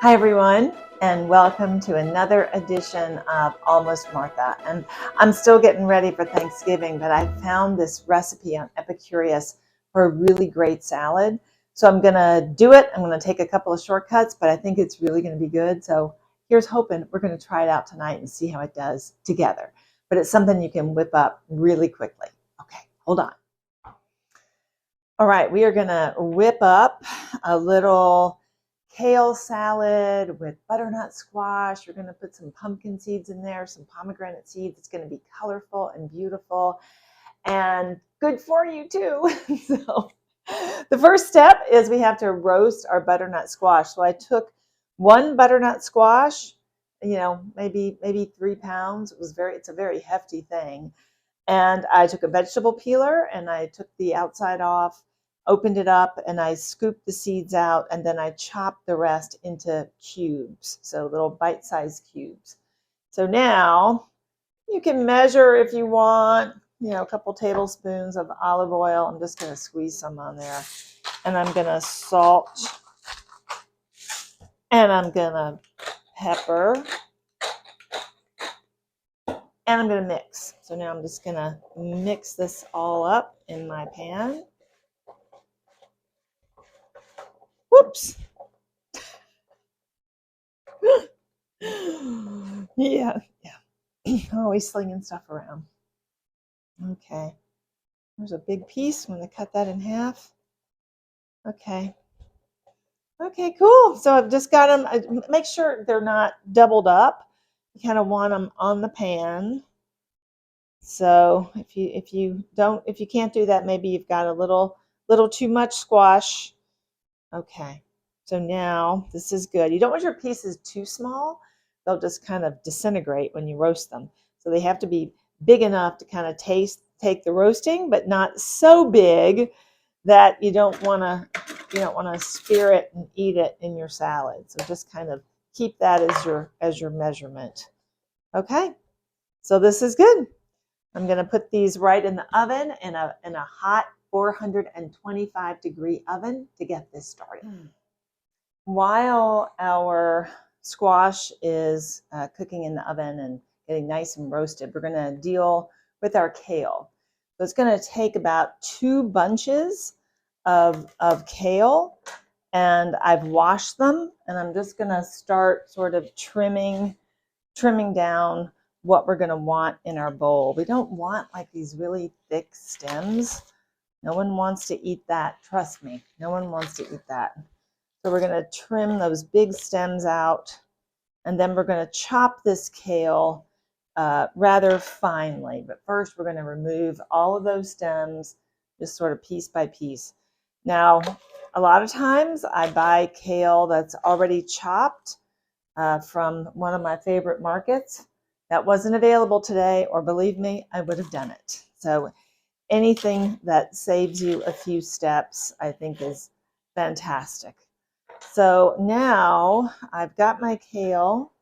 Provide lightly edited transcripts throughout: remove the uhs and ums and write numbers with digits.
Hi everyone, and welcome to another edition of Almost Martha. And I'm still getting ready for Thanksgiving, but I found this recipe on Epicurious for a really great salad. So I'm gonna do it. I'm gonna take a couple of shortcuts, but I think it's really gonna be good. So here's hoping. We're gonna try it out tonight and see how it does together. But it's something you can whip up really quickly. Okay, hold on. All right, we are gonna whip up a little kale salad with butternut squash. You're going to put some pumpkin seeds in there, some pomegranate seeds. It's going to be colorful and beautiful and good for you too. So the first step is we have to roast our butternut squash. So I took one butternut squash, maybe 3 pounds. It's a very hefty thing. And I took a vegetable peeler and I took the outside off, opened it up, and I scooped the seeds out, and then I chopped the rest into cubes, so little bite-sized cubes. So now you can measure if you want, a couple tablespoons of olive oil. I'm just going to squeeze some on there. And I'm going to salt, and I'm going to pepper, and I'm going to mix. So now I'm just going to mix this all up in my pan. Whoops. Yeah. Always slinging stuff around. Okay. There's a big piece. I'm going to cut that in half. Okay. Okay, cool. So I've just got them. Make sure they're not doubled up. You kind of want them on the pan. So if you can't do that, maybe you've got a little too much squash. Okay. So now this is good. You don't want your pieces too small. They'll just kind of disintegrate when you roast them. So they have to be big enough to kind of take the roasting, but not so big that you don't want to spear it and eat it in your salad. So just kind of keep that as your measurement. Okay. So this is good. I'm going to put these right in the oven in a hot 425-degree oven to get this started. While our squash is cooking in the oven and getting nice and roasted, we're going to deal with our kale. So it's going to take about 2 bunches of kale, and I've washed them, and I'm just going to start sort of trimming down what we're going to want in our bowl. We don't want like these really thick stems. No one wants to eat that. Trust me, no one wants to eat that. So we're going to trim those big stems out, and then we're going to chop this kale rather finely. But first we're going to remove all of those stems, just sort of piece by piece. Now, a lot of times I buy kale that's already chopped from one of my favorite markets. That wasn't available today, or believe me, I would have done it. So anything that saves you a few steps, I think, is fantastic. So now I've got my kale,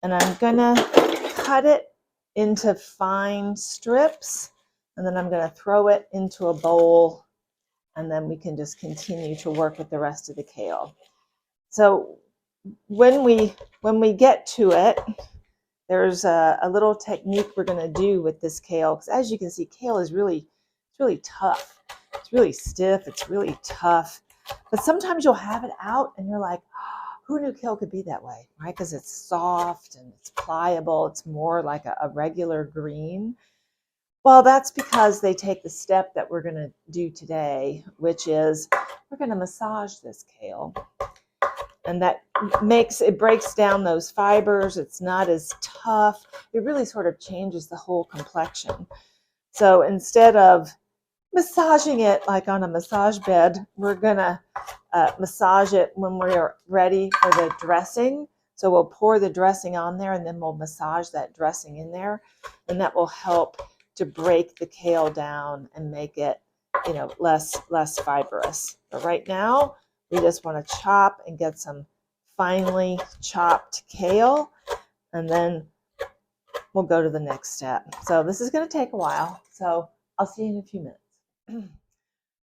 and I'm going to cut it into fine strips, and then I'm going to throw it into a bowl, and then we can just continue to work with the rest of the kale. So when we get to it, there's a little technique we're going to do with this kale, because as you can see, kale is really tough. It's really stiff. It's really tough. But sometimes you'll have it out and you're like, oh, who knew kale could be that way, right? Because it's soft and it's pliable. It's more like a regular green. Well, that's because they take the step that we're going to do today, which is we're going to massage this kale. And that breaks down those fibers. It's not as tough. It really sort of changes the whole complexion. So instead of massaging it like on a massage bed, we're gonna massage it when we're ready for the dressing. So we'll pour the dressing on there, and then we'll massage that dressing in there, and that will help to break the kale down and make it, less fibrous. But right now, we just want to chop and get some finely chopped kale, and then we'll go to the next step. So this is going to take a while. So I'll see you in a few minutes.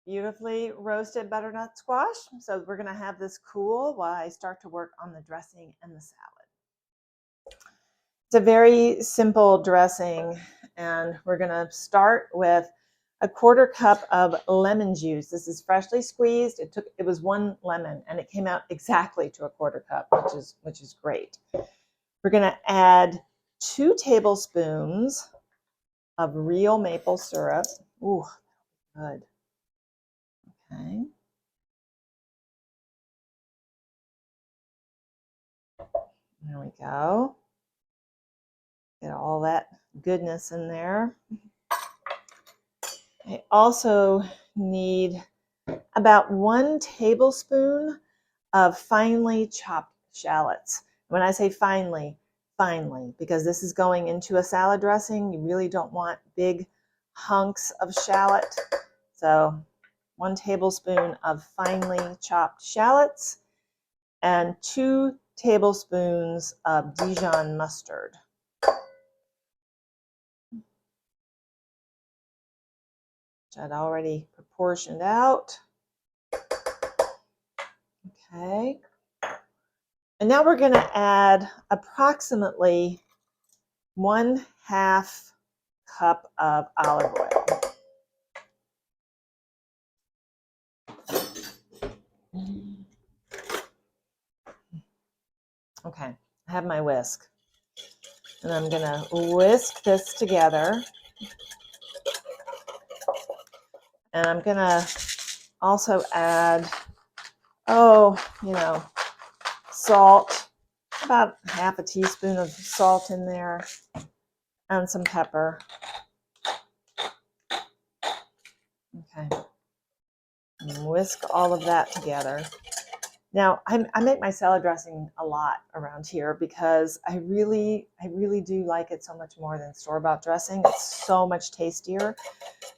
beautifully roasted butternut squash. So we're gonna have this cool while I start to work on the dressing and the salad. It's a very simple dressing, and we're gonna start with a 1/4 cup of lemon juice. This is freshly squeezed. It was 1 lemon and it came out exactly to a 1/4 cup, which is great. We're gonna add 2 tablespoons of real maple syrup. Ooh, good. Okay. There we go. Get all that goodness in there. I also need about 1 tablespoon of finely chopped shallots. When I say finely, because this is going into a salad dressing. You really don't want big hunks of shallot. So 1 tablespoon of finely chopped shallots and 2 tablespoons of Dijon mustard. Which I'd already proportioned out. Okay. And now we're going to add approximately 1/2 cup of olive oil. Okay, I have my whisk. And I'm going to whisk this together. And I'm going to also add, salt, about 1/2 teaspoon of salt in there, and some pepper. Okay. And whisk all of that together. Now, I make my salad dressing a lot around here because I really do like it so much more than store-bought dressing. It's so much tastier.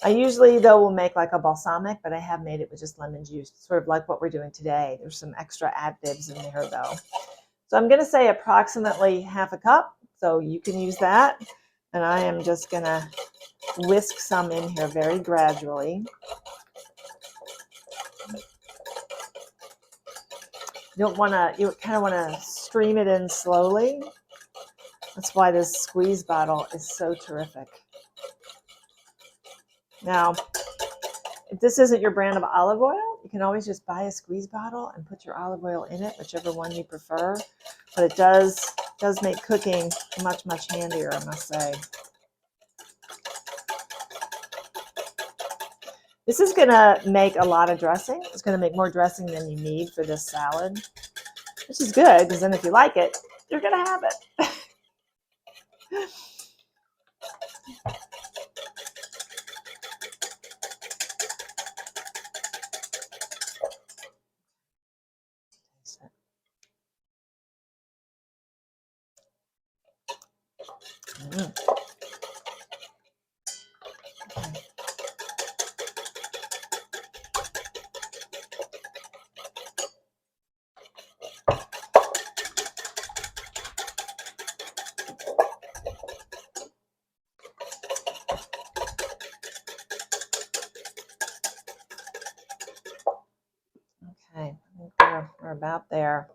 I usually, though, will make like a balsamic, but I have made it with just lemon juice, sort of like what we're doing today. There's some extra additives in there, though. So I'm going to say approximately 1/2 cup, so you can use that. And I am just going to whisk some in here very gradually. You kind of want to stream it in slowly. That's why this squeeze bottle is so terrific. Now, if this isn't your brand of olive oil, you can always just buy a squeeze bottle and put your olive oil in it, whichever one you prefer. But it does make cooking much, much handier, I must say. This is going to make a lot of dressing. It's going to make more dressing than you need for this salad, which is good because then if you like it, you're going to have it. Okay, I think we're about there.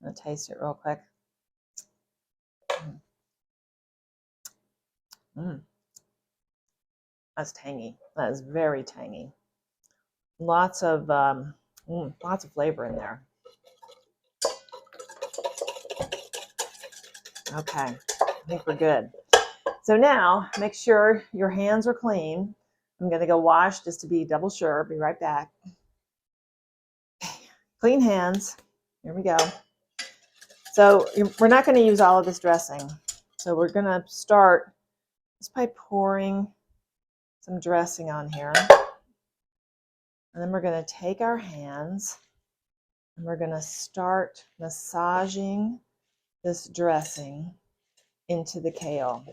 I'm going to taste it real quick. That's tangy. That is very tangy. Lots of flavor in there. Okay, I think we're good. So now make sure your hands are clean. I'm going to go wash just to be double sure. Be right back. Clean hands. Here we go. So we're not going to use all of this dressing. So we're going to start just by pouring some dressing on here. And then we're going to take our hands and we're going to start massaging this dressing into the kale.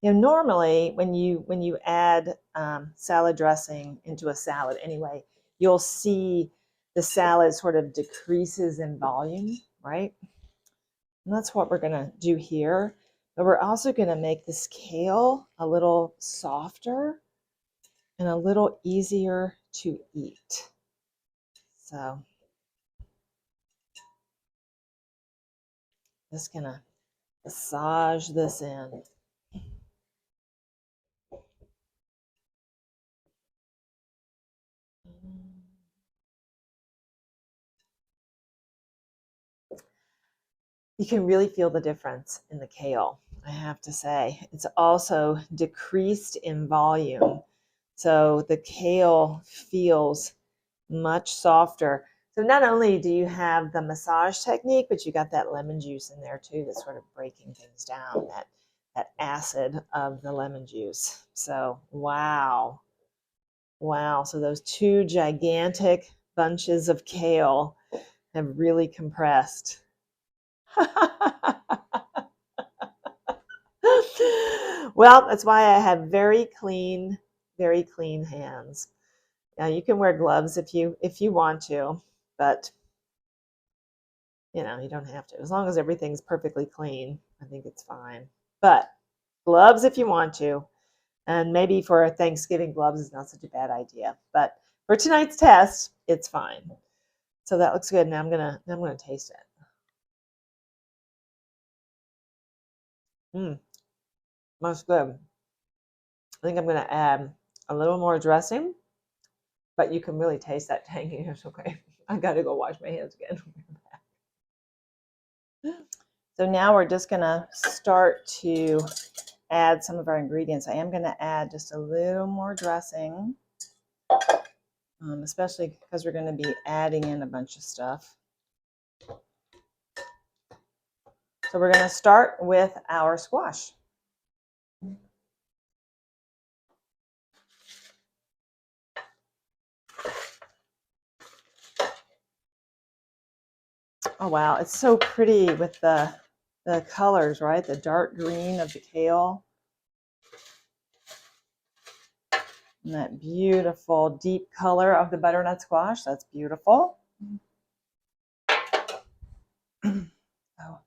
Normally when you add salad dressing into a salad anyway, you'll see the salad sort of decreases in volume, right? And that's what we're going to do here. But we're also going to make this kale a little softer and a little easier to eat. So just gonna massage this in. You can really feel the difference in the kale, I have to say. It's also decreased in volume. So the kale feels much softer. So not only do you have the massage technique, but you got that lemon juice in there too that's sort of breaking things down, that acid of the lemon juice. So wow. Wow. So those two gigantic bunches of kale have really compressed. Well, that's why I have very clean hands. Now you can wear gloves if you want to, but you know, you don't have to. As long as everything's perfectly clean, I think it's fine. But gloves if you want to. And maybe for a Thanksgiving, gloves is not such a bad idea. But for tonight's test, it's fine. So that looks good. Now I'm gonna taste it. That's good. I think I'm gonna add a little more dressing, but you can really taste that tanginess. Okay, I gotta go wash my hands again. So now we're just gonna start to add some of our ingredients. I am gonna add just a little more dressing, especially because we're gonna be adding in a bunch of stuff. So we're gonna start with our squash. Oh wow, it's so pretty with the colors, right? The dark green of the kale. And that beautiful deep color of the butternut squash. That's beautiful. Oh,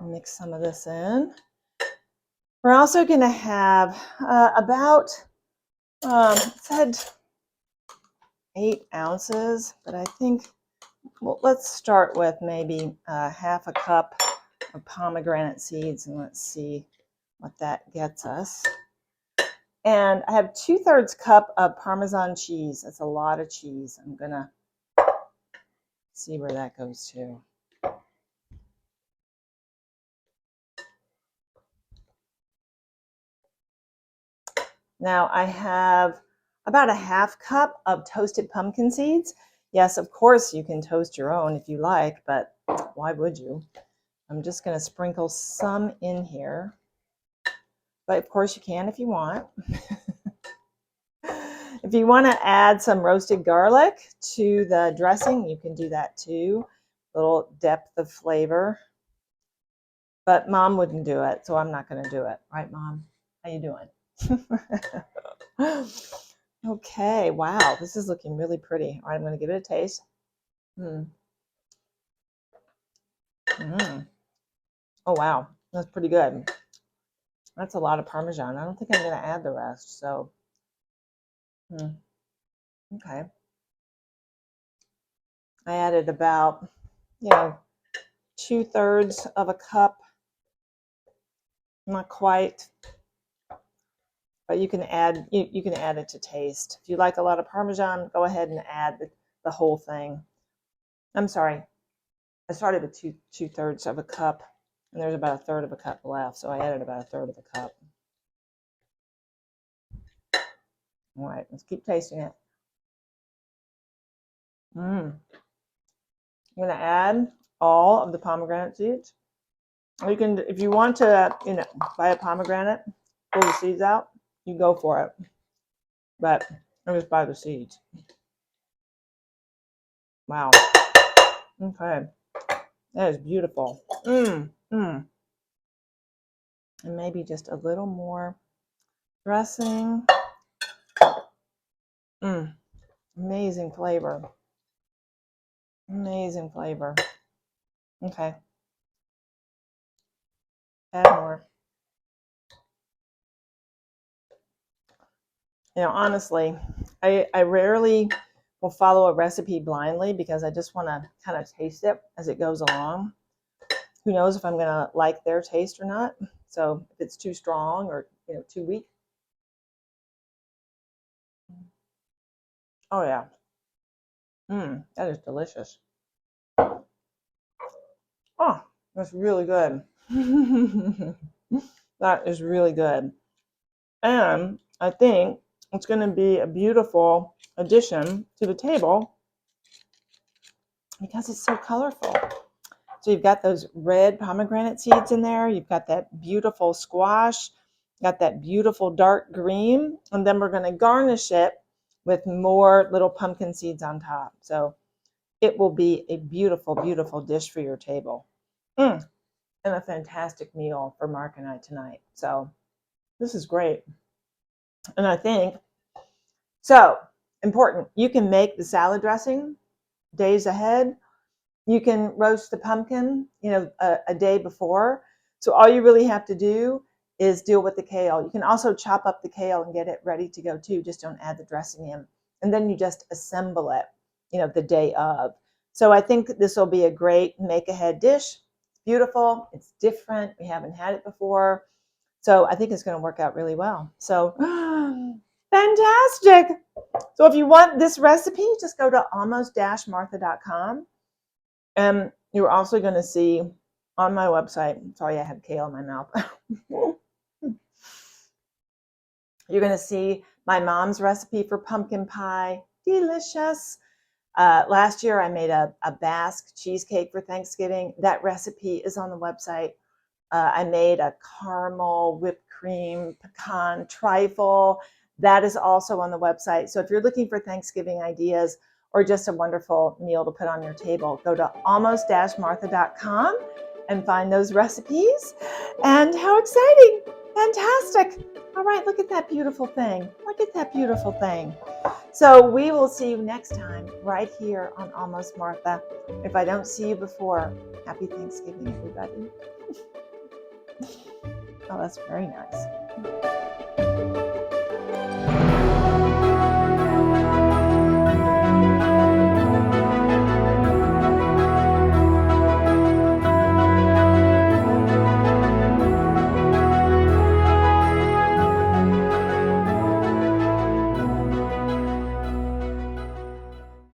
mix some of this in. We're also going to have about, it said 8 ounces, but I think, well, let's start with maybe half a cup of pomegranate seeds, and let's see what that gets us. And I have 2/3 cup of Parmesan cheese. That's a lot of cheese. I'm going to see where that goes to. Now I have about a half cup of toasted pumpkin seeds. Yes, of course you can toast your own if you like, but why would you? I'm just going to sprinkle some in here. But of course you can if you want. If you want to add some roasted garlic to the dressing, you can do that too. A little depth of flavor. But Mom wouldn't do it, so I'm not going to do it. Right, Mom? How you doing? Okay, wow, this is looking really pretty. All right, I'm going to give it a taste. Oh, wow, that's pretty good. That's a lot of Parmesan. I don't think I'm going to add the rest, so. Okay. I added about, 2/3 of a cup. Not quite, but you can add it to taste. If you like a lot of Parmesan, go ahead and add the whole thing. I'm sorry, I started with 2/3 of a cup, and there's about 1/3 of a cup left, so I added about 1/3 of a cup. All right, let's keep tasting it. I'm going to add all of the pomegranate seeds. Or you can, if you want to, buy a pomegranate, pull the seeds out, you go for it. But I just buy the seeds. Wow. Okay. That is beautiful. And maybe just a little more dressing. Amazing flavor. Amazing flavor. Okay. Add more. Honestly, I rarely will follow a recipe blindly because I just want to kind of taste it as it goes along. Who knows if I'm going to like their taste or not. So if it's too strong or too weak. Oh yeah. That is delicious. Oh, that's really good. That is really good. And I think it's going to be a beautiful addition to the table because it's so colorful. So you've got those red pomegranate seeds in there. You've got that beautiful squash, got that beautiful dark green, and then we're going to garnish it with more little pumpkin seeds on top. So it will be a beautiful, beautiful dish for your table. And a fantastic meal for Mark and I tonight. So this is great. And I think, so important, you can make the salad dressing days ahead. You can roast the pumpkin, a day before. So all you really have to do is deal with the kale. You can also chop up the kale and get it ready to go too. Just don't add the dressing in. And then you just assemble it, the day of. So I think this will be a great make-ahead dish. It's beautiful. It's different. We haven't had it before. So I think it's going to work out really well. So fantastic. So if you want this recipe, just go to almost-martha.com. And you're also going to see on my website, sorry, I have kale in my mouth. You're going to see my mom's recipe for pumpkin pie. Delicious. Last year, I made a Basque cheesecake for Thanksgiving. That recipe is on the website. I made a caramel whipped cream pecan trifle. That is also on the website. So if you're looking for Thanksgiving ideas or just a wonderful meal to put on your table, go to almost-martha.com and find those recipes. And how exciting! Fantastic! All right, look at that beautiful thing. Look at that beautiful thing. So we will see you next time right here on Almost Martha. If I don't see you before, happy Thanksgiving, everybody. Oh, that's very nice.